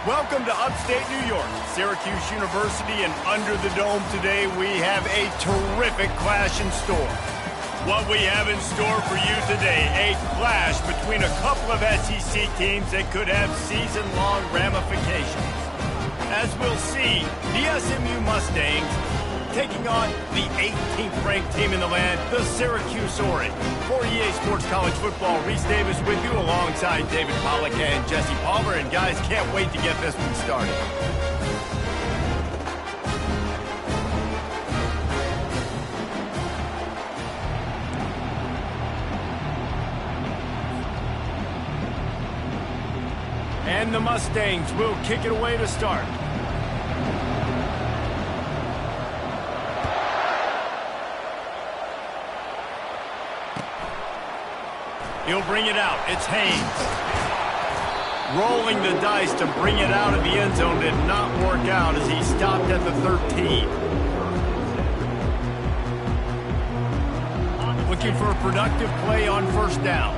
Welcome to upstate New York, Syracuse University, and under the dome today we have a terrific clash in store. What we have in store for you today, a clash between a couple of SEC teams that could have season-long ramifications. As we'll see, the SMU Mustangs taking on the 18th ranked team in the land, the Syracuse Orange. For EA Sports College Football, Reese Davis with you alongside David Pollack and Jesse Palmer. And guys, can't wait to get this one started. And the Mustangs will kick it away to start. He'll bring it out. It's Haynes. Rolling the dice to bring it out of the end zone did not work out as he stopped at the 13. Looking for a productive play on first down.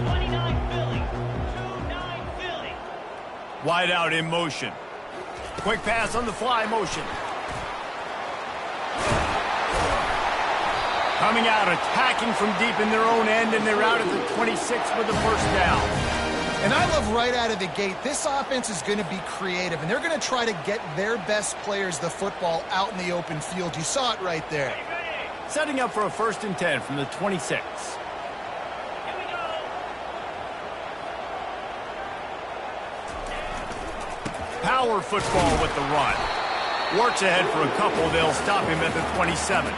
29 Philly. 2-9 Philly. Wide out in motion. Quick pass on the fly motion. Coming out, attacking from deep in their own end, and they're out at the 26 with the first down. And I love right out of the gate, this offense is going to be creative, and they're going to try to get their best players the football out in the open field. You saw it right there. Setting up for a 1st and 10 from the 26. Here we go. Power football with the run. Works ahead for a couple. They'll stop him at the 27.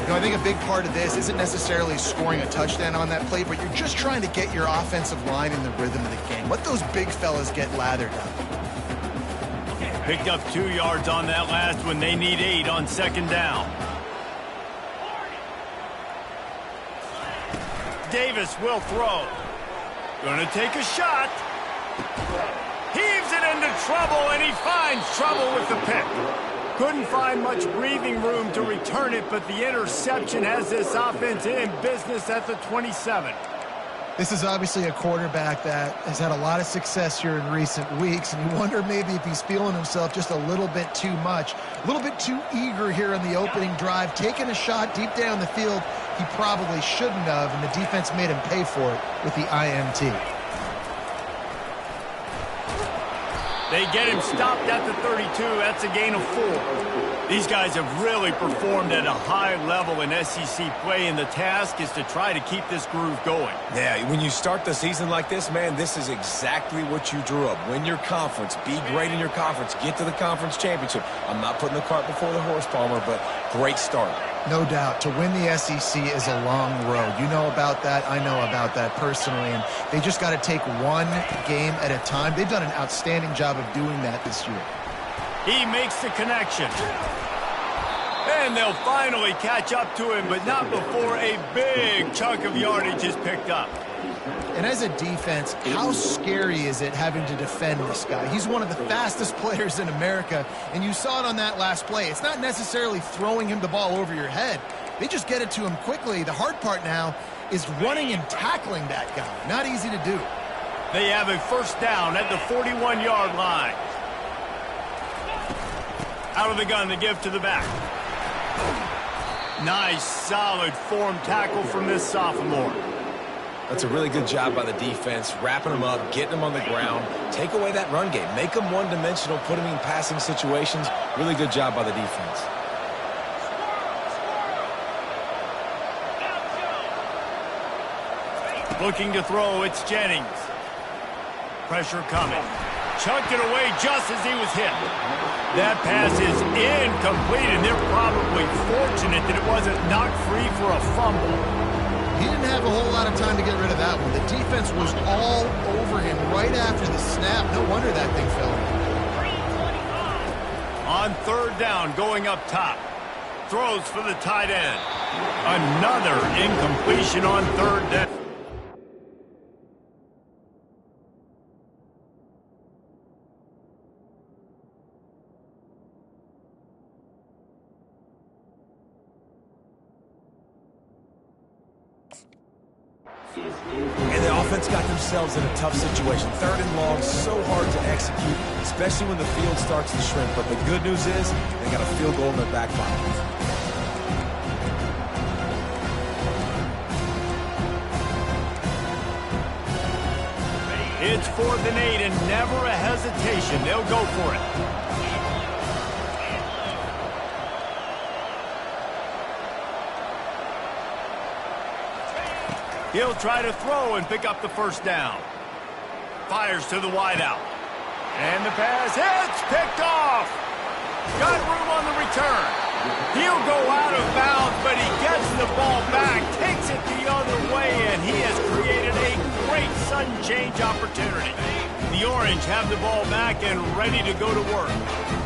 You know, I think a big part of this isn't necessarily scoring a touchdown on that play, but you're just trying to get your offensive line in the rhythm of the game. Let those big fellas get lathered up. Picked up 2 yards on that last one. They need 8 on 2nd down. Davis will throw. Gonna take a shot. Heaves it into trouble, and he finds trouble with the pick. Couldn't find much breathing room to return it, but the interception has this offense in business at the 27. This is obviously a quarterback that has had a lot of success here in recent weeks, and you wonder maybe if he's feeling himself just a little bit too much, a little bit too eager here on the opening drive, taking a shot deep down the field he probably shouldn't have, and the defense made him pay for it with the INT. They get him stopped at the 32. That's a gain of 4. These guys have really performed at a high level in SEC play, and the task is to try to keep this groove going. Yeah, when you start the season like this, man, this is exactly what you drew up. Win your conference. Be great in your conference. Get to the conference championship. I'm not putting the cart before the horse, Palmer, but great start. No doubt. To win the SEC is a long road. You know about that. I know about that personally. And they just got to take one game at a time. They've done an outstanding job of doing that this year. He makes the connection. And they'll finally catch up to him, but not before a big chunk of yardage is picked up. And as a defense, how scary is it having to defend this guy? He's one of the fastest players in America, and you saw it on that last play. It's not necessarily throwing him the ball over your head. They just get it to him quickly. The hard part now is running and tackling that guy. Not easy to do. They have a 1st down at the 41-yard line. Out of the gun to give to the back. Nice, solid form tackle from this sophomore. That's a really good job by the defense, wrapping them up, getting them on the ground. Take away that run game. Make them one-dimensional, put them in passing situations. Really good job by the defense. Looking to throw, it's Jennings. Pressure coming. Chucked it away just as he was hit. That pass is incomplete, and they're probably fortunate that it wasn't knocked free for a fumble. He didn't have a whole lot of time to get rid of that one. The defense was all over him right after the snap. No wonder that thing fell. On 3rd down, going up top. Throws for the tight end. Another incompletion on 3rd down. And the offense got themselves in a tough situation. 3rd and long, so hard to execute, especially when the field starts to shrink. But the good news is they got a field goal in their back pocket. It's 4th and 8 and never a hesitation. They'll go for it. He'll try to throw and pick up the first down. Fires to the wideout. And the pass hits, picked off. Got room on the return. He'll go out of bounds, but he gets the ball back, takes it the other way, and he has created a great sudden change opportunity. The Orange have the ball back and ready to go to work.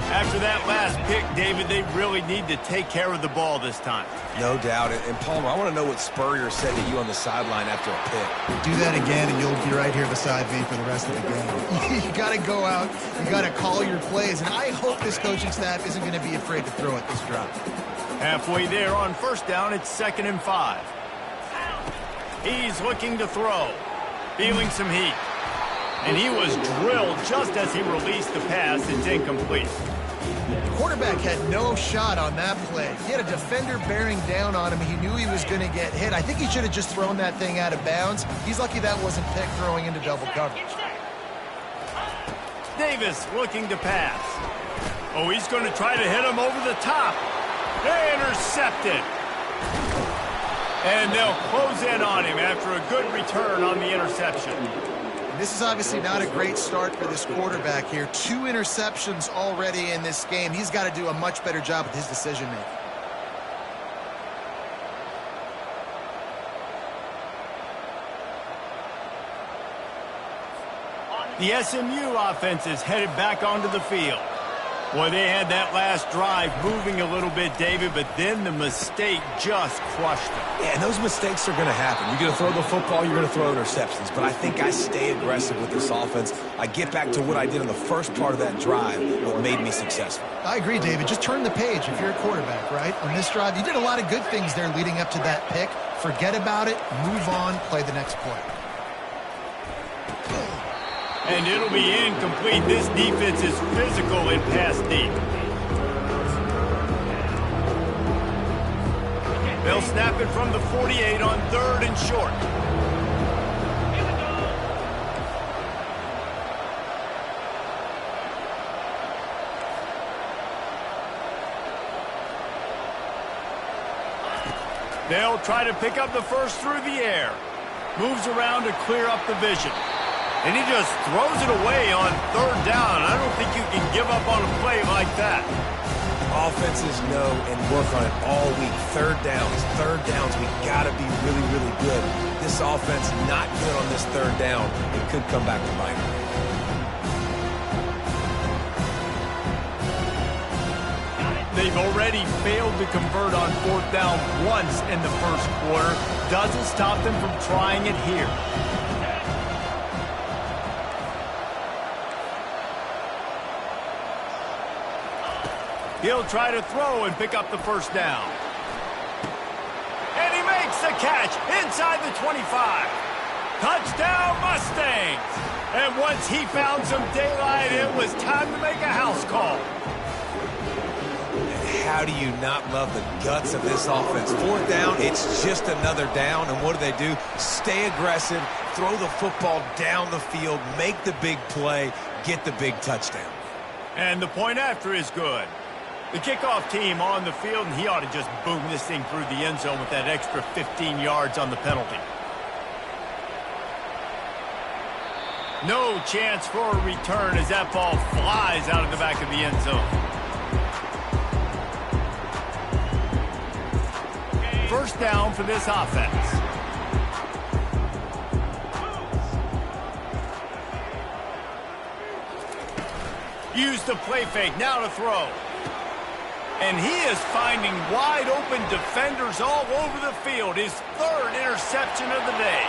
After that last pick, David, they really need to take care of the ball this time. No doubt. And Palmer, I want to know what Spurrier said to you on the sideline after a pick. Do that again, and you'll be right here beside me for the rest of the game. You got to go out. You got to call your plays, and I hope this coaching staff isn't going to be afraid to throw it this drive. Halfway there on first down, it's 2nd and 5. He's looking to throw, feeling some heat. And he was drilled just as he released the pass. It's incomplete. The quarterback had no shot on that play. He had a defender bearing down on him. He knew he was going to get hit. I think he should have just thrown that thing out of bounds. He's lucky that wasn't picked throwing into double coverage. Davis looking to pass. Oh, he's going to try to hit him over the top. They intercepted. And they'll close in on him after a good return on the interception. This is obviously not a great start for this quarterback here. 2 interceptions already in this game. He's got to do a much better job with his decision-making. The SMU offense is headed back onto the field. Boy, they had that last drive moving a little bit, David, but then the mistake just crushed them. Yeah, and those mistakes are going to happen. You're going to throw the football, you're going to throw interceptions. But I think I stay aggressive with this offense. I get back to what I did in the first part of that drive, what made me successful. I agree, David. Just turn the page if you're a quarterback, right? On this drive, you did a lot of good things there leading up to that pick. Forget about it, move on, play the next play. And it'll be incomplete. This defense is physical and pass deep. They'll snap it from the 48 on 3rd and short. They'll try to pick up the first through the air. Moves around to clear up the vision. And he just throws it away on 3rd down. I don't think you can give up on a play like that. Offenses know and work on it all week. 3rd downs, we got to be really, really good. This offense not good on this 3rd down. It could come back to bite them. They've already failed to convert on 4th down once in the first quarter. Doesn't stop them from trying it here. He'll try to throw and pick up the first down. And he makes the catch inside the 25. Touchdown, Mustangs! And once he found some daylight, it was time to make a house call. And how do you not love the guts of this offense? 4th down, it's just another down. And what do? Stay aggressive, throw the football down the field, make the big play, get the big touchdown. And the point after is good. The kickoff team on the field, and he ought to just boom this thing through the end zone with that extra 15 yards on the penalty. No chance for a return as that ball flies out of the back of the end zone. First down for this offense. Use the play fake, now to throw. And he is finding wide-open defenders all over the field. His 3rd interception of the day.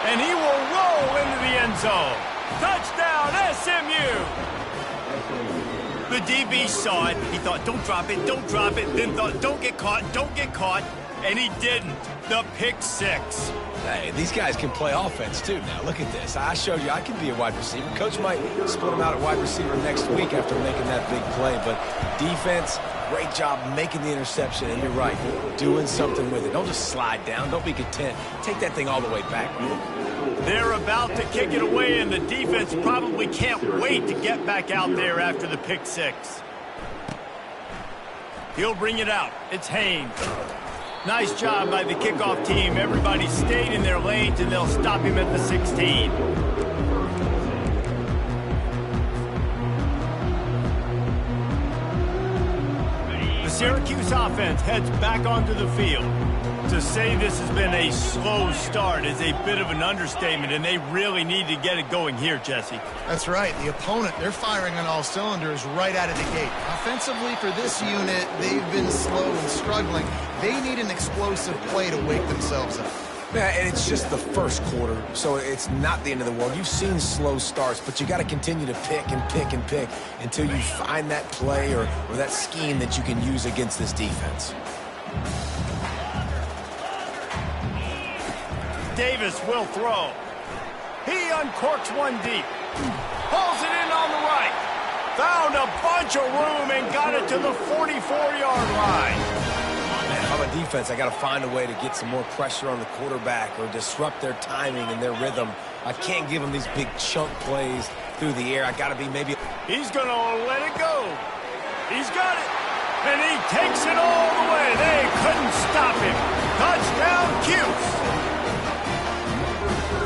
And he will roll into the end zone. Touchdown, SMU! The DB saw it. He thought, don't drop it, then thought, don't get caught. And he didn't. The pick six. Hey, these guys can play offense, too. Now, look at this. I showed you I can be a wide receiver. Coach might split him out at wide receiver next week after making that big play. But defense, great job making the interception. And you're right, doing something with it. Don't just slide down. Don't be content. Take that thing all the way back. They're about to kick it away, and the defense probably can't wait to get back out there after the pick six. He'll bring it out. It's Haynes. Nice job by the kickoff team. Everybody stayed in their lanes, and they'll stop him at the 16. The Syracuse offense heads back onto the field. To say this has been a slow start is a bit of an understatement, and they really need to get it going here, Jesse. That's right. The opponent, they're firing on all cylinders right out of the gate. Offensively for this unit, they've been slow and struggling. They need an explosive play to wake themselves up. Yeah, and it's just the first quarter, so it's not the end of the world. You've seen slow starts, but you got to continue to pick and pick and pick until you find that play or that scheme that you can use against this defense. Davis will throw. He uncorks one deep. Pulls it in on the right. Found a bunch of room and got it to the 44-yard line. Man, if I'm a defense, I got to find a way to get some more pressure on the quarterback or disrupt their timing and their rhythm. I can't give them these big chunk plays through the air. I got to be maybe... He's going to let it go. He's got it. And he takes it all the way. They couldn't stop him. Touchdown, Cuse.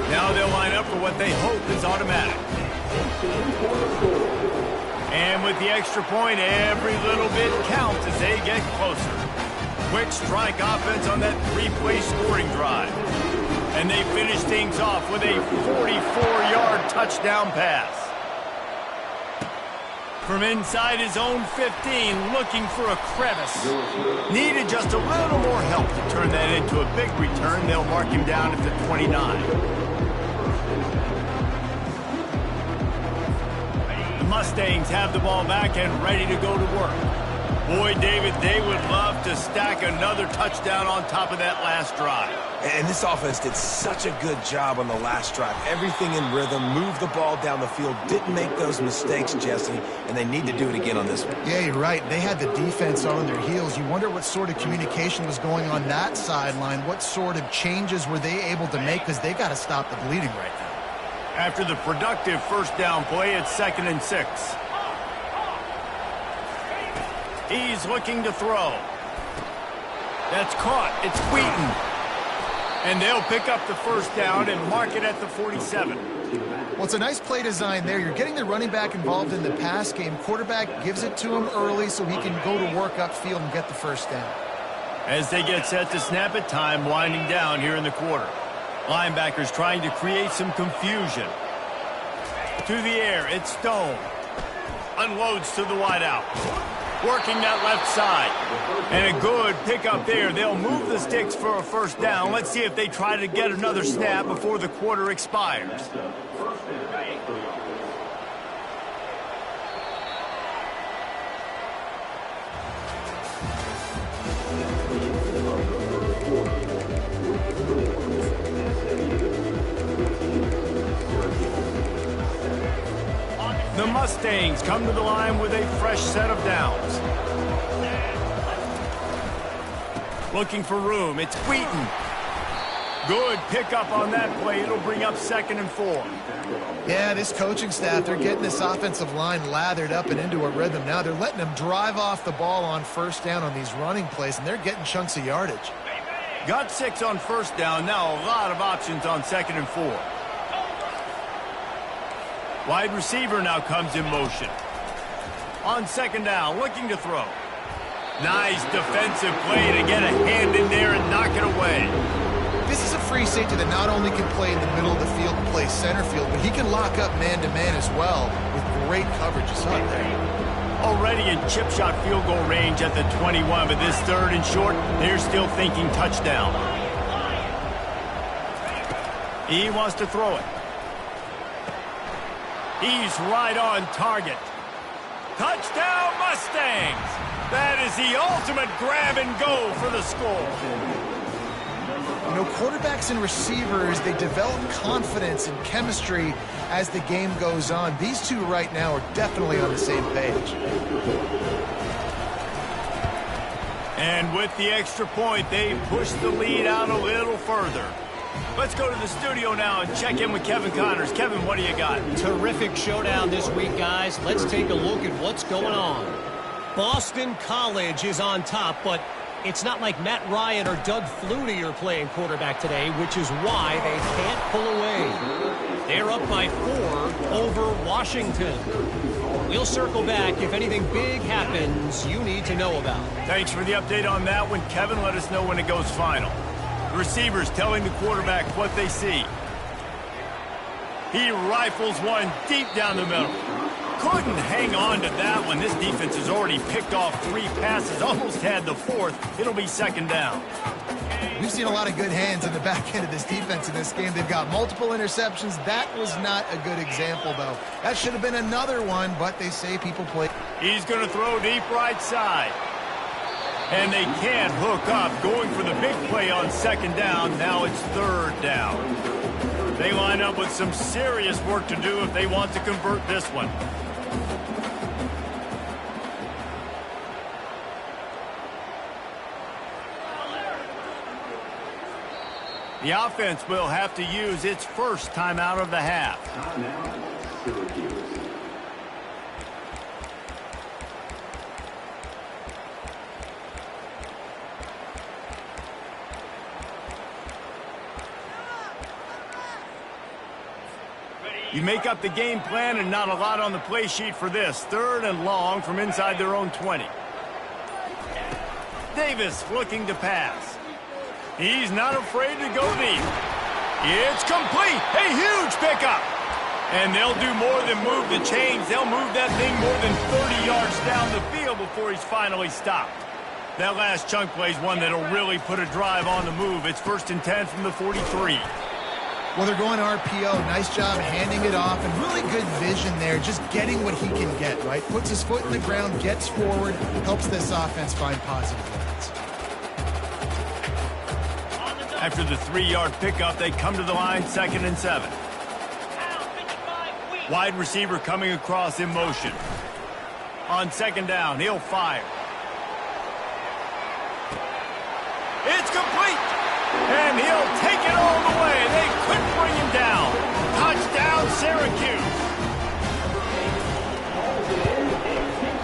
Now they'll line up for what they hope is automatic. And with the extra point, every little bit counts as they get closer. Quick strike offense on that three-play scoring drive. And they finish things off with a 44-yard touchdown pass. From inside his own 15, looking for a crevice. Needed just a little more help to turn that into a big return. They'll mark him down at the 29. Mustangs have the ball back and ready to go to work. Boy, David, they would love to stack another touchdown on top of that last drive. And this offense did such a good job on the last drive. Everything in rhythm, moved the ball down the field, didn't make those mistakes, Jesse, and they need to do it again on this one. Yeah, you're right. They had the defense on their heels. You wonder what sort of communication was going on that sideline. What sort of changes were they able to make, because they got to stop the bleeding right now. After the productive first down play, it's 2nd and 6. He's looking to throw. That's caught. It's Wheaton. And they'll pick up the first down and mark it at the 47. Well, it's a nice play design there. You're getting the running back involved in the pass game. Quarterback gives it to him early so he can go to work upfield and get the first down. As they get set to snap it, time winding down here in the quarter. Linebackers trying to create some confusion. To the air, it's Stone. Unloads to the wideout. Working that left side. And a good pickup there. They'll move the sticks for a first down. Let's see if they try to get another snap before the quarter expires. The Mustangs come to the line with a fresh set of downs. Looking for room. It's Wheaton. Good pickup on that play. It'll bring up 2nd and 4. Yeah, this coaching staff, they're getting this offensive line lathered up and into a rhythm now. They're letting them drive off the ball on first down on these running plays, and they're getting chunks of yardage. Got 6 on first down. Now a lot of options on 2nd and 4. Wide receiver now comes in motion. On 2nd down, looking to throw. Nice defensive play to get a hand in there and knock it away. This is a free safety that not only can play in the middle of the field and play center field, but he can lock up man-to-man as well with great coverage. You saw it there. Already in chip shot field goal range at the 21, but this 3rd and short, they're still thinking touchdown. He wants to throw it. He's right on target. Touchdown, Mustangs! That is the ultimate grab and go for the score. You know, quarterbacks and receivers, they develop confidence and chemistry as the game goes on. These two right now are definitely on the same page. And with the extra point, they push the lead out a little further. Let's go to the studio now and check in with Kevin Connors. Kevin, what do you got? Terrific showdown this week, guys. Let's take a look at what's going on. Boston College is on top, but it's not like Matt Ryan or Doug Flutie are playing quarterback today, which is why they can't pull away. They're up by 4 over Washington. We'll circle back if anything big happens you need to know about. Thanks for the update on that one, Kevin. Let us know when it goes final. The receivers telling the quarterback what they see. He rifles one deep down the middle. Couldn't hang on to that one. This defense has already picked off 3 passes, almost had the 4th. It'll be 2nd down. We've seen a lot of good hands in the back end of this defense in this game. They've got multiple interceptions. That was not a good example, though. That should have been another one, but they say people play. He's going to throw deep right side. And they can't hook up. Going for the big play on 2nd down. Now it's 3rd down. They line up with some serious work to do if they want to convert this one. The offense will have to use its first timeout of the half. Timeout, Syracuse. You make up the game plan and not a lot on the play sheet for this. 3rd and long from inside their own 20. Davis looking to pass. He's not afraid to go deep. It's complete. A huge pickup. And they'll do more than move the chains. They'll move that thing more than 30 yards down the field before he's finally stopped. That last chunk play is one that'll really put a drive on the move. It's 1st and 10 from the 43. Well, they're going RPO. Nice job handing it off, and really good vision there, just getting what he can get, right? Puts his foot in the ground, gets forward, helps this offense find positive lanes. After the 3-yard pickup, they come to the line, 2nd and 7. Wide receiver coming across in motion. On 2nd down, he'll fire. It's complete! And he'll take it all the way. They couldn't bring him down. Touchdown, Syracuse.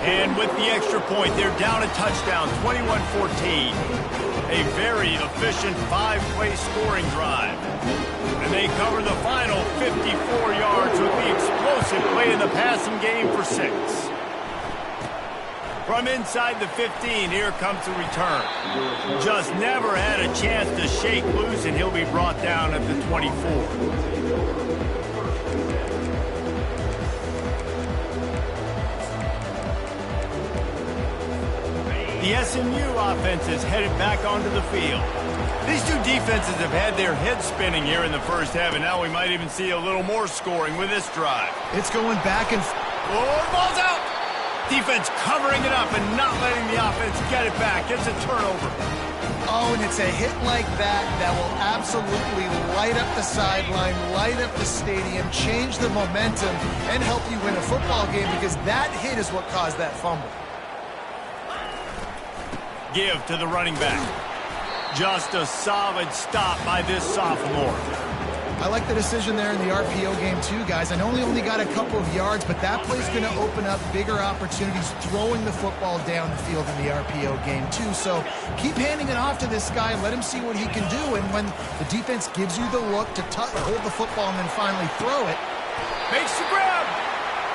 And with the extra point, they're down a touchdown, 21-14. A very efficient 5-play scoring drive. And they cover the final 54 yards with the explosive play in the passing game for 6. From inside the 15, here comes the return. Just never had a chance to shake loose, and he'll be brought down at the 24. The SMU offense is headed back onto the field. These two defenses have had their heads spinning here in the first half, and now we might even see a little more scoring with this drive. It's going back and Oh, the ball's out! Defense covering it up and not letting the offense get it back. It's a turnover. Oh, and it's a hit like that that will absolutely light up the sideline, light up the stadium, change the momentum, and help you win a football game, because that hit is what caused that fumble. Give to the running back. Just a solid stop by this sophomore. I like the decision there in the RPO game too, guys. I know he only got a couple of yards, but that play's going to open up bigger opportunities throwing the football down the field in the RPO game too. So keep handing it off to this guy and let him see what he can do. And when the defense gives you the look to hold the football and then finally throw it. Makes the grab.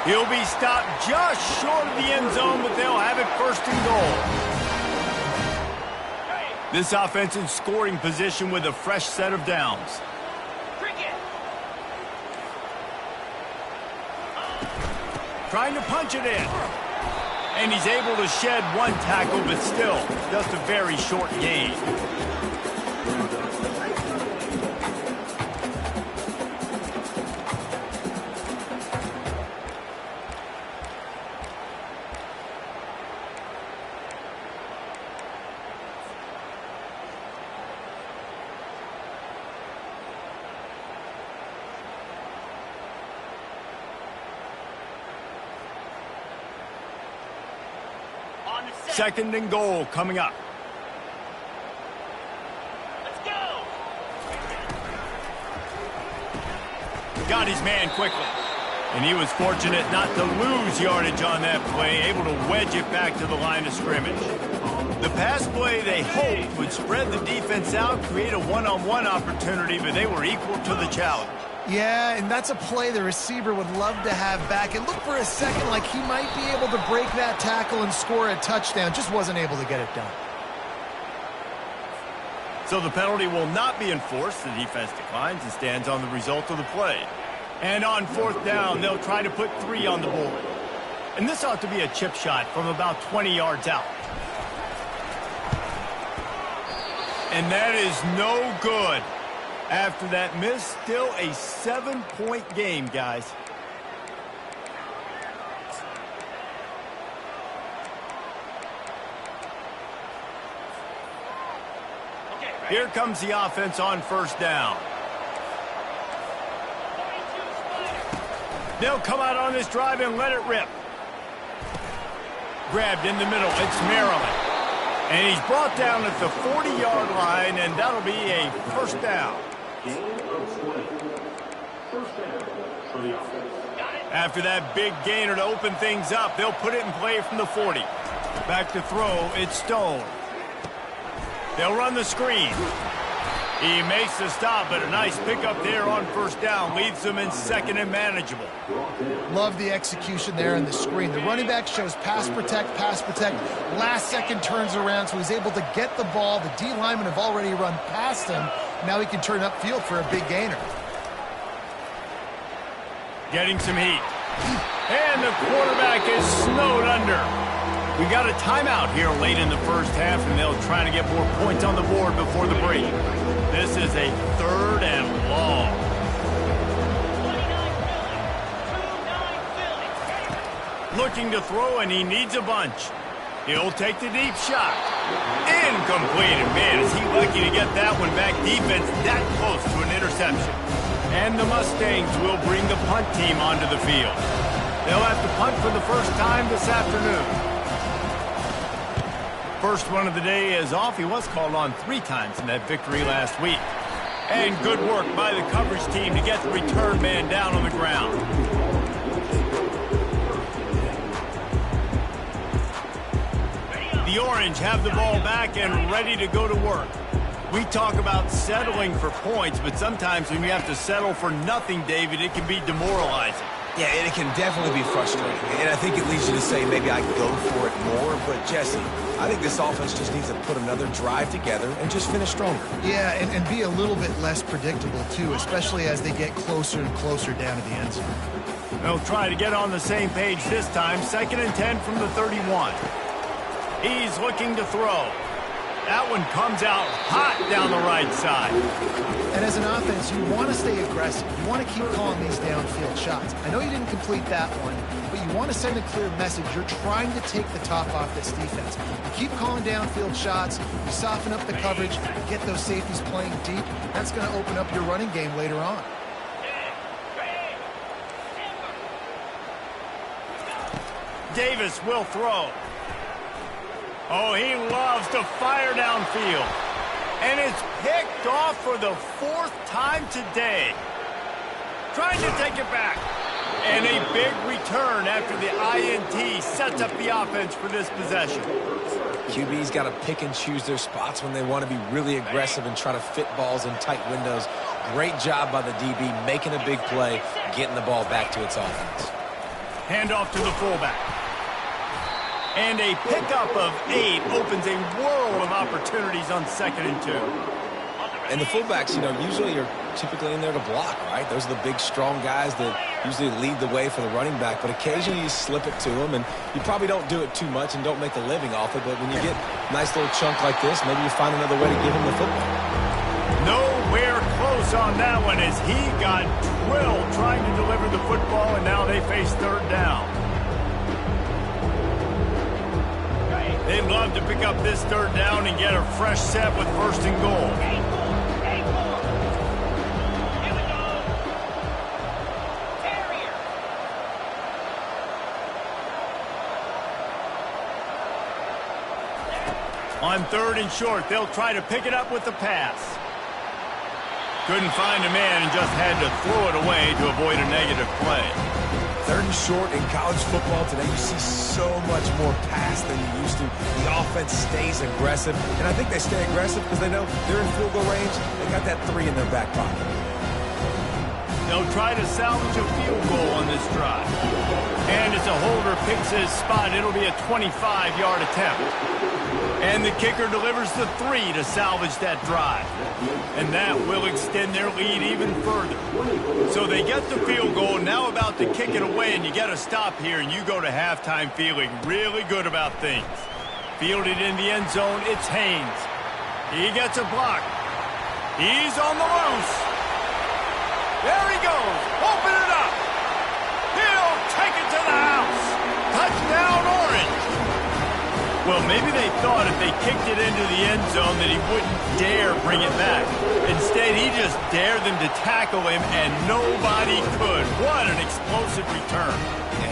He'll be stopped just short of the end zone, but they'll have it 1st and goal. This offense in scoring position with a fresh set of downs. Trying to punch it in. And he's able to shed one tackle, but still, just a very short gain. On the set. Second and goal coming up. Let's go. Got his man quickly. And he was fortunate not to lose yardage on that play, able to wedge it back to the line of scrimmage. The pass play they hoped would spread the defense out, create a one-on-one opportunity, but they were equal to the challenge. Yeah, and that's a play the receiver would love to have back. It looked for a second like he might be able to break that tackle and score a touchdown. Just wasn't able to get it done. So the penalty will not be enforced. The defense declines and stands on the result of the play. And on fourth down, they'll try to put 3 on the board. And this ought to be a chip shot from about 20 yards out. And that is no good. After that miss, still a 7-point game, guys. Okay, ready? Here comes the offense on first down. 42 Spider. They'll come out on this drive and let it rip. Grabbed in the middle. It's Maryland. And he's brought down at the 40-yard line, and that'll be a first down. Gain of 20. First down for the offense. Got it. After that big gainer to open things up, they'll put it in play from the 40. Back to throw, it's Stone. They'll run the screen. He makes the stop, but a nice pickup there on first down. Leaves them in second and manageable. Love the execution there in the screen. The running back shows pass protect, last second turns around, so he's able to get the ball. The D linemen have already run past him. Now he can turn upfield for a big gainer. Getting some heat. And the quarterback is snowed under. We got a timeout here late in the first half, and they'll try to get more points on the board before the break. This is a 3rd and long. 29 Philly. 2-9 Philly. Looking to throw, and he needs a bunch. He'll take the deep shot. Incomplete. And man, is he lucky to get that one back. Defense that close to an interception. And the Mustangs will bring the punt team onto the field. They'll have to punt for the first time this afternoon. First one of the day is off. He was called on 3 times in that victory last week. And good work by the coverage team to get the return man down on the ground. The Orange have the ball back and ready to go to work. We talk about settling for points, but sometimes when you have to settle for nothing, David, it can be demoralizing. Yeah, and it can definitely be frustrating. And I think it leads you to say maybe I can go for it more. But, Jesse, I think this offense just needs to put another drive together and just finish stronger. Yeah, and be a little bit less predictable, too, especially as they get closer and closer down to the end zone. They'll try to get on the same page this time. 2nd and 10 from the 31. He's looking to throw. That one comes out hot down the right side. And as an offense, you want to stay aggressive. You want to keep calling these downfield shots. I know you didn't complete that one, but you want to send a clear message. You're trying to take the top off this defense. You keep calling downfield shots. You soften up the coverage. Get those safeties playing deep. That's going to open up your running game later on. Davis will throw. Oh, he loves to fire downfield. And it's picked off for the 4th time today. Trying to take it back. And a big return after the INT sets up the offense for this possession. QB's got to pick and choose their spots when they want to be really aggressive and try to fit balls in tight windows. Great job by the DB making a big play, getting the ball back to its offense. Handoff to the fullback. And a pickup of 8 opens a world of opportunities on 2nd and 2. And the fullbacks, usually are typically in there to block, right? Those are the big, strong guys that usually lead the way for the running back. But occasionally you slip it to them, and you probably don't do it too much and don't make a living off it. But when you get a nice little chunk like this, maybe you find another way to give him the football. Nowhere close on that one as he got drilled trying to deliver the football, and now they face 3rd down. They'd love to pick up this 3rd down and get a fresh set with 1st and goal. Here we go. Terrier. On 3rd and short, they'll try to pick it up with the pass. Couldn't find a man and just had to throw it away to avoid a negative play. 3rd and short in college football today, you see so much more pass than you used to. The offense stays aggressive, and I think they stay aggressive because they know they're in field goal range. They got that 3 in their back pocket. They'll try to salvage a field goal on this drive. And as a holder picks his spot, it'll be a 25-yard attempt. And the kicker delivers the 3 to salvage that drive. And that will extend their lead even further. So they get the field goal, now about to kick it away, and you get a stop here, and you go to halftime feeling really good about things. Fielded in the end zone, it's Haynes. He gets a block. He's on the loose. There he goes. Open it up. He'll take it to the house. Touchdown, Orange. Well, maybe they thought if they kicked it into the end zone that he wouldn't dare bring it back. Instead, he just dared them to tackle him, and nobody could. What an explosive return.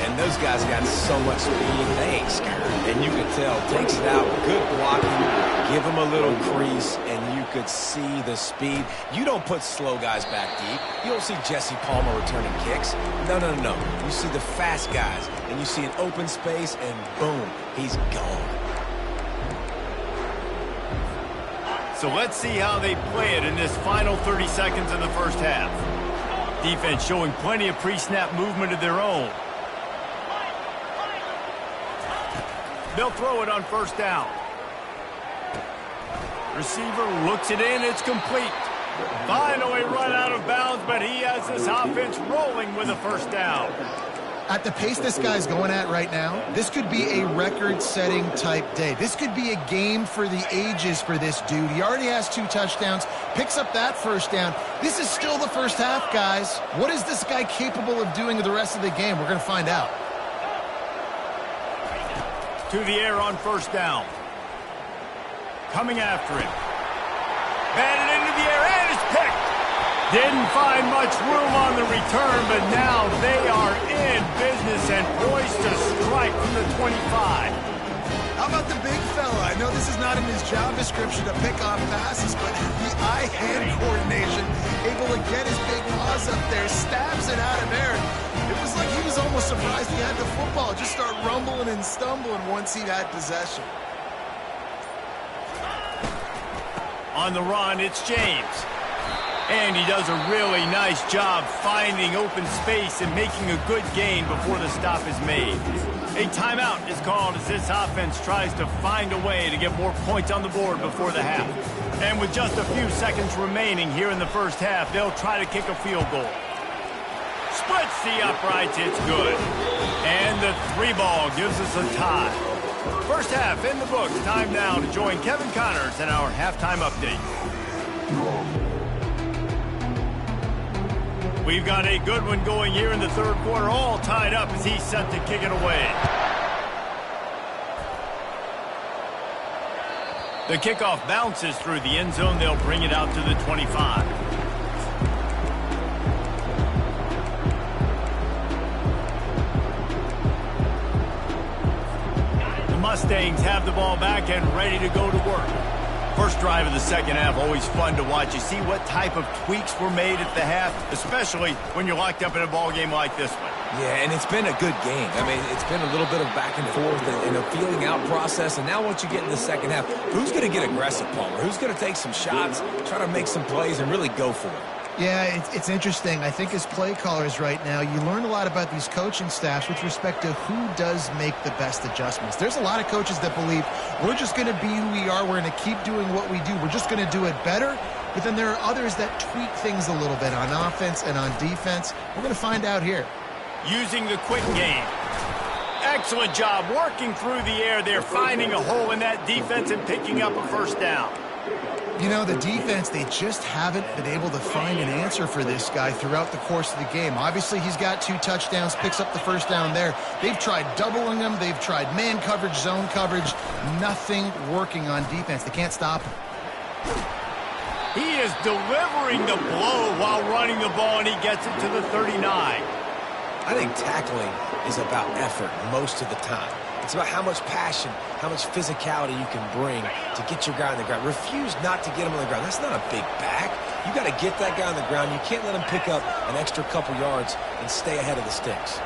And those guys got so much speed, they ain't scared. And you could tell, takes it out, good blocking, give him a little crease, and you could see the speed. You don't put slow guys back deep. You don't see Jesse Palmer returning kicks. No. You see the fast guys, and you see an open space, and boom, he's gone. So let's see how they play it in this final 30 seconds of the first half. Defense showing plenty of pre-snap movement of their own. They'll throw it on 1st down. Receiver looks it in. It's complete. Finally run out of bounds, but he has this offense rolling with a 1st down. At the pace this guy's going at right now, this could be a record-setting type day. This could be a game for the ages for this dude. He already has 2 touchdowns, picks up that 1st down. This is still the first half, guys. What is this guy capable of doing the rest of the game? We're going to find out. To the air on 1st down. Coming after him. Batted into the air, and it's picked. Didn't find much room on the return, but now they are in business and poised to strike from the 25. How about the big fella? I know this is not in his job description to pick off passes, but the eye-hand coordination, able to get his big paws up there, stabs it out of there. It was like he was almost surprised he had the football. Just start rumbling and stumbling once he had possession. On the run, it's James. And he does a really nice job finding open space and making a good gain before the stop is made. A timeout is called as this offense tries to find a way to get more points on the board before the half. And with just a few seconds remaining here in the first half, they'll try to kick a field goal. Splits the uprights, it's good. And the 3-ball gives us a tie. First half in the books. Time now to join Kevin Connors in our halftime update. We've got a good one going here in the 3rd quarter, all tied up as he's set to kick it away. The kickoff bounces through the end zone. They'll bring it out to the 25. The Mustangs have the ball back and ready to go to work. First drive of the second half, always fun to watch. You see what type of tweaks were made at the half, especially when you're locked up in a ball game like this one. Yeah, and it's been a good game. I mean, it's been a little bit of back and forth and a feeling out process. And now once you get in the second half, who's going to get aggressive, Palmer? Who's going to take some shots, try to make some plays, and really go for it? Yeah, it's interesting. I think as play callers right now, you learn a lot about these coaching staffs with respect to who does make the best adjustments. There's a lot of coaches that believe we're just going to be who we are. We're going to keep doing what we do. We're just going to do it better. But then there are others that tweak things a little bit on offense and on defense. We're going to find out here. Using the quick game. Excellent job working through the air there, finding a hole in that defense and picking up a 1st down. You know, the defense, they just haven't been able to find an answer for this guy throughout the course of the game. Obviously, he's got 2 touchdowns, picks up the 1st down there. They've tried doubling him. They've tried man coverage, zone coverage. Nothing working on defense. They can't stop him. He is delivering the blow while running the ball, and he gets it to the 39. I think tackling is about effort most of the time. It's about how much passion, how much physicality you can bring to get your guy on the ground. Refuse not to get him on the ground. That's not a big back. You got to get that guy on the ground. You can't let him pick up an extra couple yards and stay ahead of the sticks.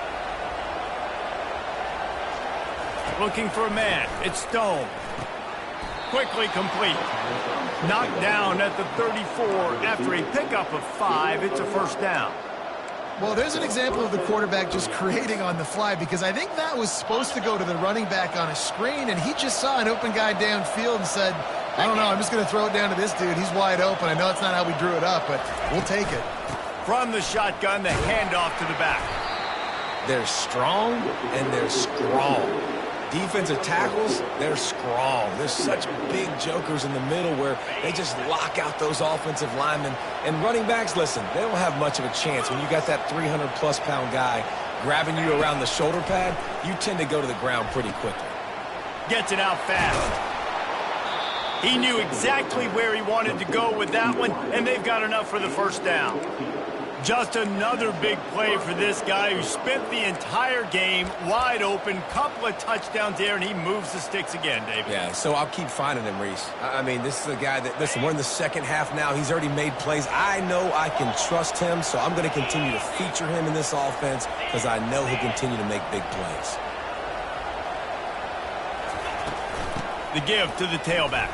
Looking for a man. It's Stone. Quickly complete. Knocked down at the 34 after a pickup of 5. It's a first down. Well, there's an example of the quarterback just creating on the fly, because I think that was supposed to go to the running back on a screen, and he just saw an open guy downfield and said, I don't know, I'm just going to throw it down to this dude. He's wide open. I know it's not how we drew it up, but we'll take it. From the shotgun, the handoff to the back. They're strong and they're strong. Defensive tackles, they're strong. There's such big jokers in the middle where they just lock out those offensive linemen. And running backs, listen, they don't have much of a chance. When you got that 300-plus pound guy grabbing you around the shoulder pad, you tend to go to the ground pretty quickly. Gets it out fast. He knew exactly where he wanted to go with that one, and they've got enough for the first down. Just another big play for this guy who spent the entire game wide open, couple of touchdowns there, and he moves the sticks again, David. Yeah, so I'll keep finding him, Reese. I mean, this is a guy that, listen, we're in the second half now. He's already made plays. I know I can trust him, so I'm going to continue to feature him in this offense because I know he'll continue to make big plays. The give to the tailback.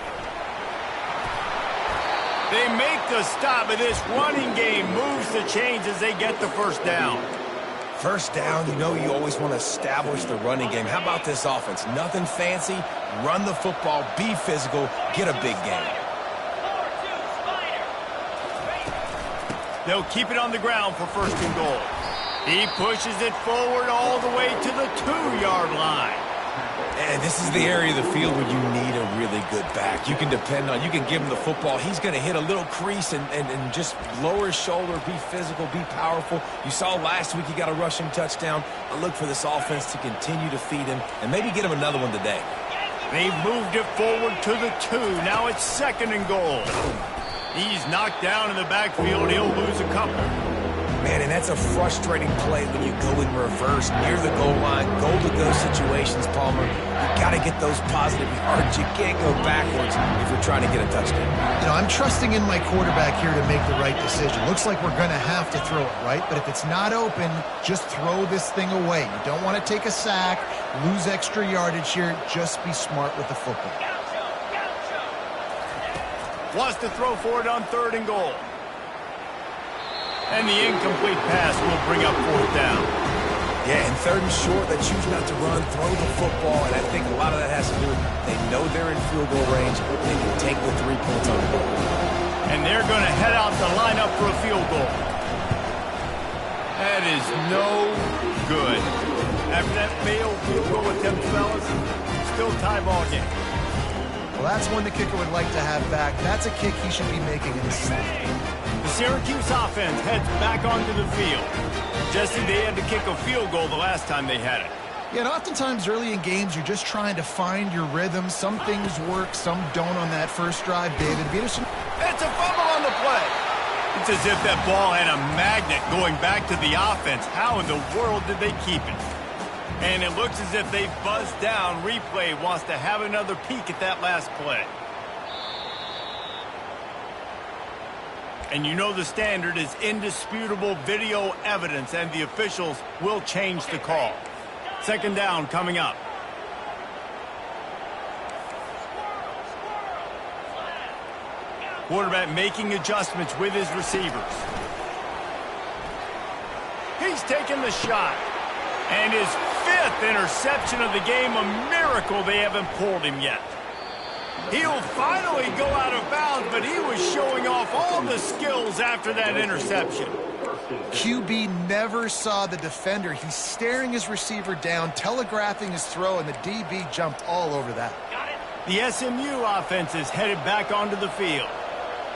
They make the stop, but this running game moves the chains as they get the first down. First down, you know you always want to establish the running game. How about this offense? Nothing fancy. Run the football, be physical, get a big game. They'll keep it on the ground for first and goal. He pushes it forward all the way to the 2-yard line. And this is the area of the field where you need a really good back. You can depend on, you can give him the football. He's going to hit a little crease and just lower his shoulder, be physical, be powerful. You saw last week he got a rushing touchdown. I look for this offense to continue to feed him and maybe get him another one today. They've moved it forward to the 2. Now it's second and goal. He's knocked down in the backfield. He'll lose a couple. Man, and that's a frustrating play when you go in reverse near the goal line, goal-to-go situations, Palmer. You got to get those positive yards. You can't go backwards if you're trying to get a touchdown. You know, I'm trusting in my quarterback here to make the right decision. Looks like we're going to have to throw it, right? But if it's not open, just throw this thing away. You don't want to take a sack, lose extra yardage here. Just be smart with the football. Wants to throw for it on third and goal. And the incomplete pass will bring up fourth down. Yeah, and third and short, they choose not to run, throw the football, and I think a lot of that has to do with they know they're in field goal range. They can take the 3 points on the board. And they're going to head out to line up for a field goal. That is no good. After that failed field goal attempt, fellas, still tie ball game. Well, that's one the kicker would like to have back. That's a kick he should be making in his sleep. The Syracuse offense heads back onto the field. Jesse, they had to kick a field goal the last time they had it. Yeah, and oftentimes early in games, you're just trying to find your rhythm. Some things work, some don't on that first drive. David Peterson. It's a fumble on the play. It's as if that ball had a magnet going back to the offense. How in the world did they keep it? And it looks as if they buzzed down. Replay wants to have another peek at that last play. And you know the standard is indisputable video evidence, and the officials will change the call. Second down coming up. Quarterback making adjustments with his receivers. He's taking the shot. And his 5th interception of the game, a miracle they haven't pulled him yet. He'll finally go out of bounds, but he was showing off all the skills after that interception. QB never saw the defender. He's staring his receiver down, telegraphing his throw, and the DB jumped all over that. The SMU offense is headed back onto the field.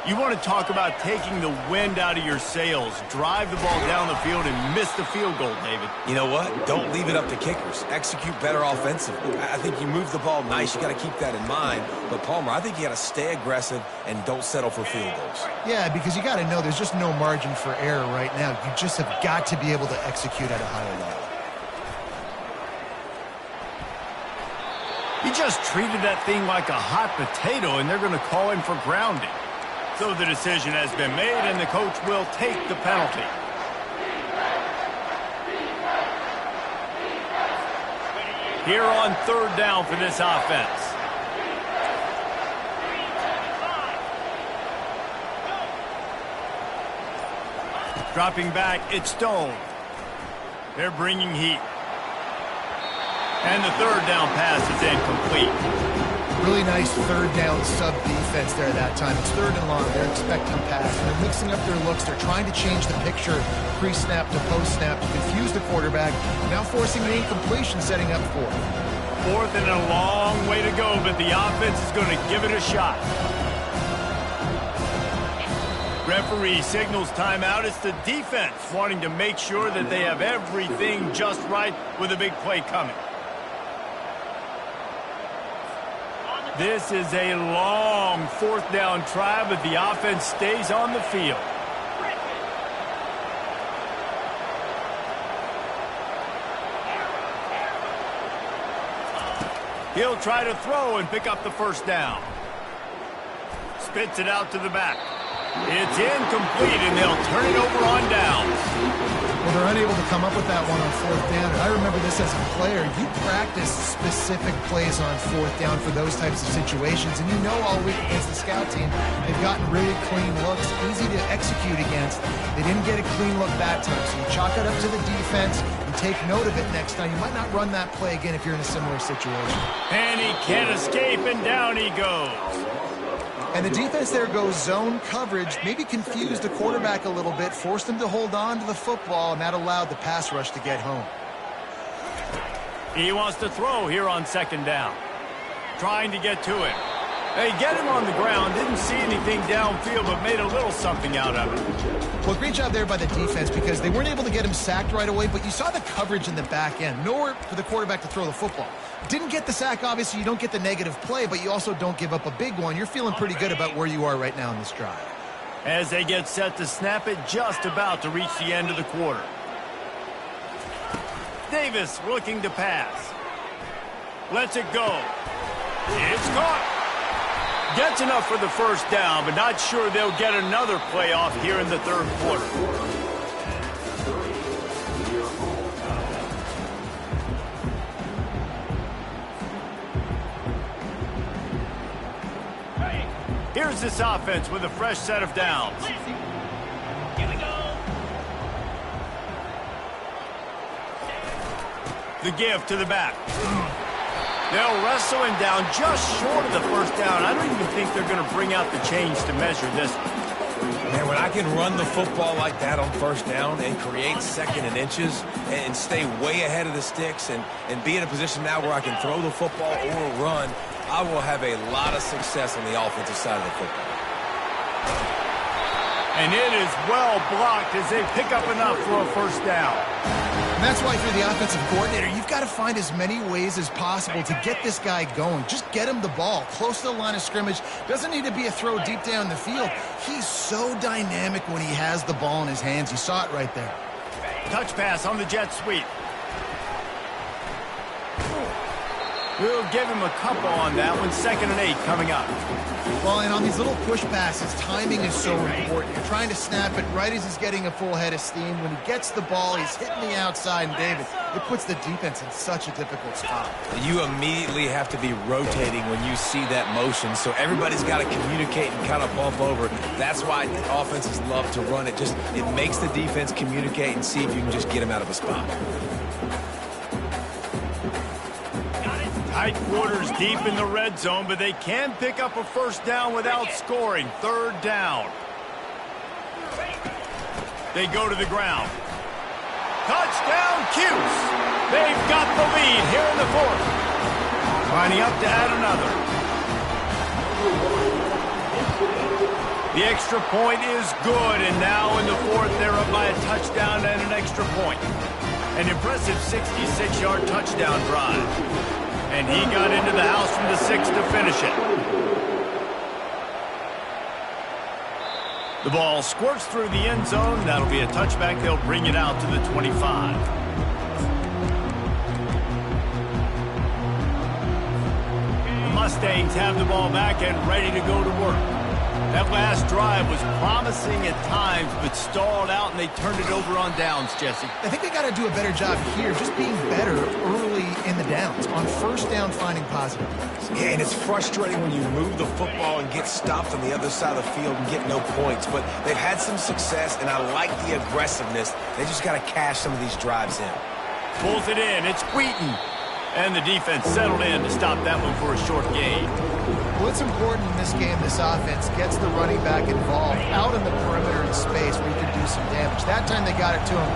You want to talk about taking the wind out of your sails. Drive the ball down the field and miss the field goal, David. You know what? Don't leave it up to kickers. Execute better offensively. I think you move the ball nice. You got to keep that in mind. But, Palmer, I think you got to stay aggressive and don't settle for field goals. Yeah, because you got to know there's just no margin for error right now. You just have got to be able to execute at a higher level. He just treated that thing like a hot potato, and they're going to call him for grounding. So the decision has been made, and the coach will take the penalty. Here on third down for this offense. Dropping back, it's Stone. They're bringing heat. And the third down pass is incomplete. Really nice third down sub defense there that time. It's third and long. They're expecting pass. And they're mixing up their looks. They're trying to change the picture pre-snap to post-snap to confuse the quarterback. Now forcing the incompletion, setting up fourth. Fourth and a long way to go, but the offense is going to give it a shot. Referee signals timeout. It's the defense wanting to make sure that they have everything just right with a big play coming. This is a long fourth down try, but the offense stays on the field. He'll try to throw and pick up the first down. Spits it out to the back. It's incomplete, and they'll turn it over on downs. Well, they're unable to come up with that one on fourth down. And I remember this as a player. You practice specific plays on fourth down for those types of situations. And you know all week against the scout team, they've gotten really clean looks, easy to execute against. They didn't get a clean look that time. So you chalk it up to the defense and take note of it next time. You might not run that play again if you're in a similar situation. And he can't escape, and down he goes. And the defense there goes zone coverage, maybe confused the quarterback a little bit, forced him to hold on to the football, and that allowed the pass rush to get home. He wants to throw here on second down. Trying to get to it. They get him on the ground, didn't see anything downfield, but made a little something out of it. Well, great job there by the defense because they weren't able to get him sacked right away, but you saw the coverage in the back end. Nowhere for the quarterback to throw the football. Didn't get the sack, obviously. You don't get the negative play, but you also don't give up a big one. You're feeling pretty good about where you are right now in this drive. As they get set to snap it, just about to reach the end of the quarter. Davis looking to pass. Lets it go. It's caught. Gets enough for the first down, but not sure they'll get another play off here in the third quarter. Here's this offense with a fresh set of downs. Here we go. The give to the back. They'll wrestle him down just short of the first down. I don't even think they're going to bring out the chains to measure this one. Man, when I can run the football like that on first down and create second and inches and stay way ahead of the sticks and be in a position now where I can throw the football or run, I will have a lot of success on the offensive side of the football. And it is well blocked as they pick up enough for a first down. And that's why if you're the offensive coordinator, you've got to find as many ways as possible to get this guy going. Just get him the ball close to the line of scrimmage. Doesn't need to be a throw deep down the field. He's so dynamic when he has the ball in his hands. You saw it right there. Touch pass on the jet sweep. We'll give him a couple on that one. 2nd and 8 coming up. Well, and on these little push passes, timing is so important. You're trying to snap it right as he's getting a full head of steam. When he gets the ball, he's hitting the outside, and David, it puts the defense in such a difficult spot. You immediately have to be rotating when you see that motion, so everybody's got to communicate and kind of bump over. That's why offenses love to run it. It makes the defense communicate and see if you can just get him out of a spot. Tight quarters deep in the red zone, but they can pick up a first down without scoring. 3rd down. They go to the ground. Touchdown, Cuse. They've got the lead here in the 4th. Lining up to add another. The extra point is good, and now in the fourth, they're up by a touchdown and an extra point. An impressive 66-yard touchdown drive. And he got into the house from the 6 to finish it. The ball squirts through the end zone. That'll be a touchback. They'll bring it out to the 25. The Mustangs have the ball back and ready to go to work. That last drive was promising at times, but stalled out, and they turned it over on downs, Jesse. I think they got to do a better job here, just being better early in the downs, on first down finding positive plays. Yeah, and it's frustrating when you move the football and get stopped on the other side of the field and get no points. But they've had some success, and I like the aggressiveness. They just got to cash some of these drives in. Pulls it in. It's Wheaton. And the defense settled in to stop that one for a short gain. Well, it's important in this game, this offense gets the running back involved out in the perimeter in space where you can do some damage. That time they got it to him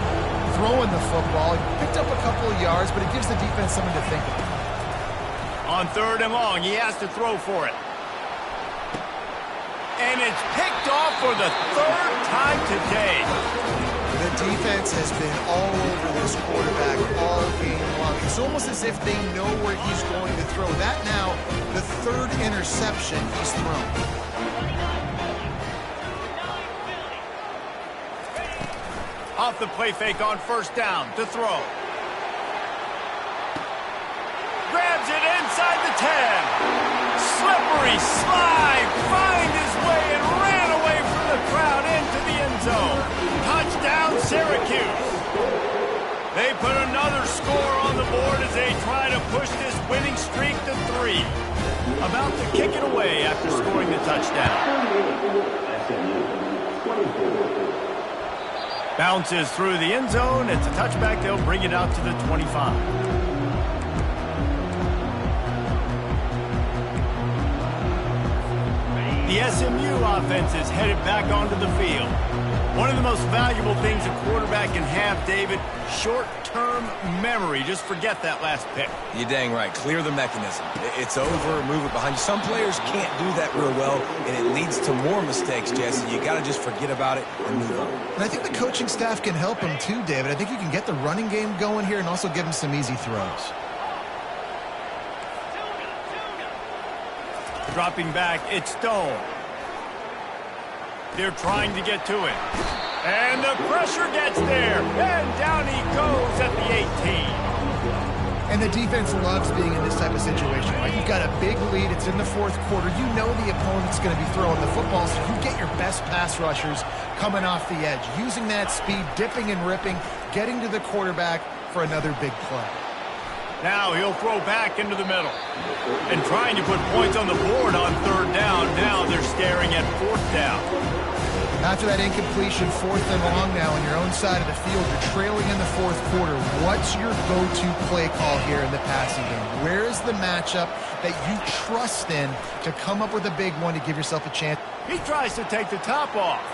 throwing the football. He picked up a couple of yards, but it gives the defense something to think about. On 3rd and long, he has to throw for it. And it's picked off for the 3rd time today. The defense has been all over this quarterback all game long. It's almost as if they know where he's going to throw. That now, the 3rd interception he's thrown. Off the play fake on 1st down to throw. Grabs it inside the 10. Slippery slide, find his way and ran away from the crowd into the end zone. Touchdown, Syracuse. They put another score on the board as they try to push this winning streak to 3. About to kick it away after scoring the touchdown. Bounces through the end zone. It's a touchback. They'll bring it out to the 25. The SMU offense is headed back onto the field. One of the most valuable things a quarterback can have, David, short-term memory. Just forget that last pick. You're dang right. Clear the mechanism. It's over, move it behind you. Some players can't do that real well, and it leads to more mistakes, Jesse. You got to just forget about it and move on. And I think the coaching staff can help him too, David. I think you can get the running game going here and also give him some easy throws. Dropping back, it's Stone. They're trying to get to it. And the pressure gets there. And down he goes at the 18. And the defense loves being in this type of situation, right? You've got a big lead. It's in the 4th quarter. You know the opponent's going to be throwing the football, so you get your best pass rushers coming off the edge, using that speed, dipping and ripping, getting to the quarterback for another big play. Now he'll throw back into the middle. And trying to put points on the board on 3rd down. Now they're staring at 4th down. After that incompletion, 4th and long now on your own side of the field, you're trailing in the 4th quarter. What's your go-to play call here in the passing game? Where is the matchup that you trust in to come up with a big one to give yourself a chance? He tries to take the top off.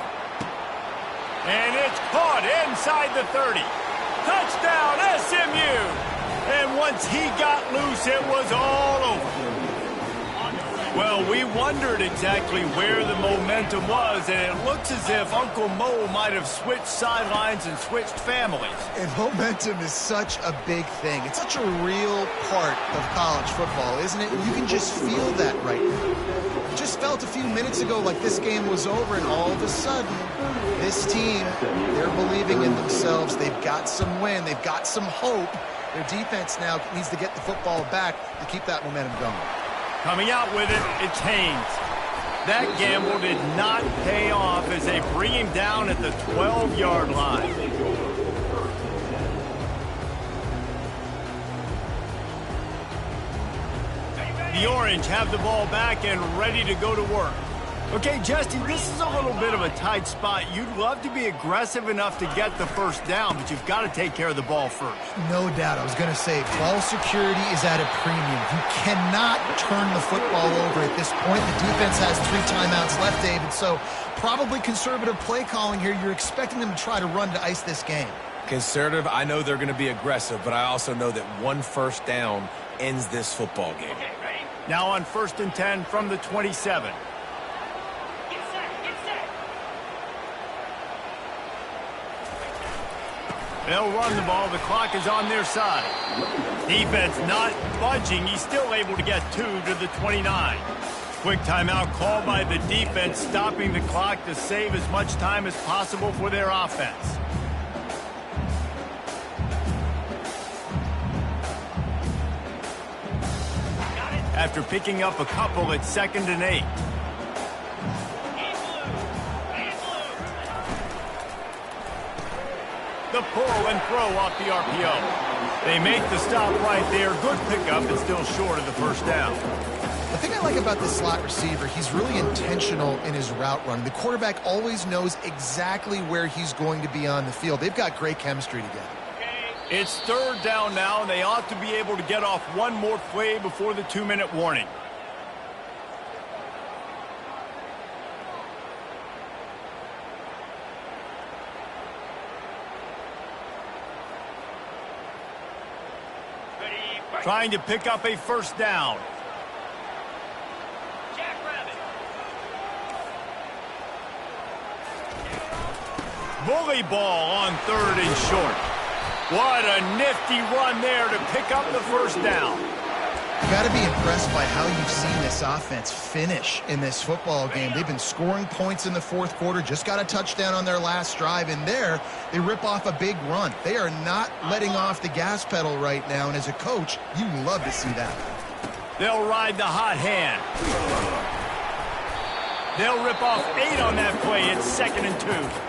And it's caught inside the 30. Touchdown, SMU! And once he got loose, it was all over. Well, we wondered exactly where the momentum was, and it looks as if Uncle Mo might have switched sidelines and switched families. And momentum is such a big thing. It's such a real part of college football, isn't it? You can just feel that right now. It just felt a few minutes ago like this game was over, and all of a sudden, this team, they're believing in themselves. They've got some wind. They've got some hope. Their defense now needs to get the football back to keep that momentum going. Coming out with it, it's Haynes. That gamble did not pay off as they bring him down at the 12-yard line. The Orange have the ball back and ready to go to work. Okay, Jesse, this is a little bit of a tight spot. You'd love to be aggressive enough to get the 1st down, but you've got to take care of the ball first. No doubt. I was going to say, ball security is at a premium. You cannot turn the football over at this point. The defense has 3 timeouts left, David, so probably conservative play calling here. You're expecting them to try to run to ice this game. Conservative, I know they're going to be aggressive, but I also know that 1 first down ends this football game. Now on 1st and 10 from the 27. They'll run the ball. The clock is on their side. Defense not budging. He's still able to get 2 to the 29. Quick timeout called by the defense, stopping the clock to save as much time as possible for their offense. After picking up a couple at 2nd and 8. The pull and throw off the RPO. They make the stop right there. Good pickup, but still short of the first down. The thing I like about this slot receiver, he's really intentional in his route run. The quarterback always knows exactly where he's going to be on the field. They've got great chemistry together. It's 3rd down now, and they ought to be able to get off one more play before the 2-minute warning. Trying to pick up a first down. Bully ball on 3rd and short. What a nifty run there to pick up the first down. You got to be impressed by how you've seen this offense finish in this football game. They've been scoring points in the 4th quarter, just got a touchdown on their last drive, and there they rip off a big run. They are not letting off the gas pedal right now, and as a coach, you love to see that. They'll ride the hot hand. They'll rip off 8 on that play. It's 2nd and 2.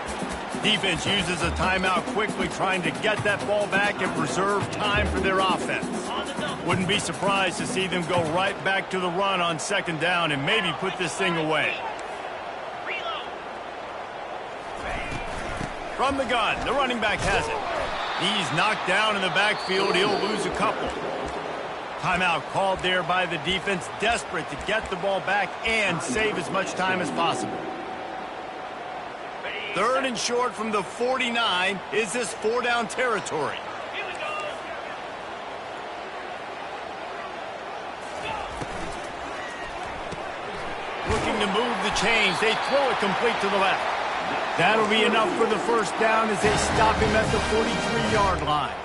Defense uses a timeout quickly, trying to get that ball back and preserve time for their offense. Wouldn't be surprised to see them go right back to the run on 2nd down and maybe put this thing away. From the gun, the running back has it. He's knocked down in the backfield. He'll lose a couple. Timeout called there by the defense, desperate to get the ball back and save as much time as possible. 3rd and short from the 49. Is this 4-down territory? Looking to move the chains. They throw it complete to the left. That'll be enough for the first down as they stop him at the 43-yard line.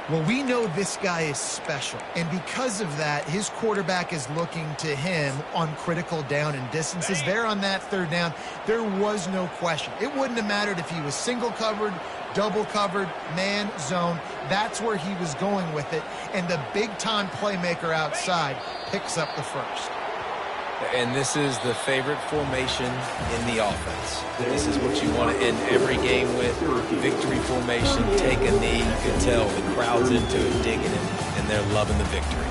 Well, we know this guy is special, and because of that, his quarterback is looking to him on critical down and distances. There on that 3rd down, there was no question. It wouldn't have mattered if he was single covered, double covered, man, zone. That's where he was going with it, and the big-time playmaker outside picks up the first. And this is the favorite formation in the offense. This is what you want to end every game with. Victory formation, take a knee. You can tell the crowd's into it, digging it, and they're loving the victory.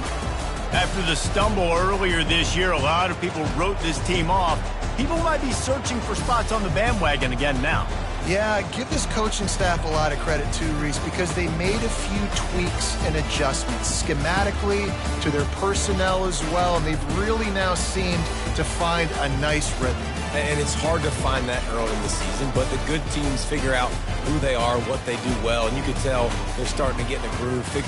After the stumble earlier this year, a lot of people wrote this team off. People might be searching for spots on the bandwagon again now. Yeah, give this coaching staff a lot of credit too, Reese, because they made a few tweaks and adjustments schematically to their personnel as well, and they've really now seemed to find a nice rhythm. And it's hard to find that early in the season, but the good teams figure out who they are, what they do well, and you can tell they're starting to get in a groove, figure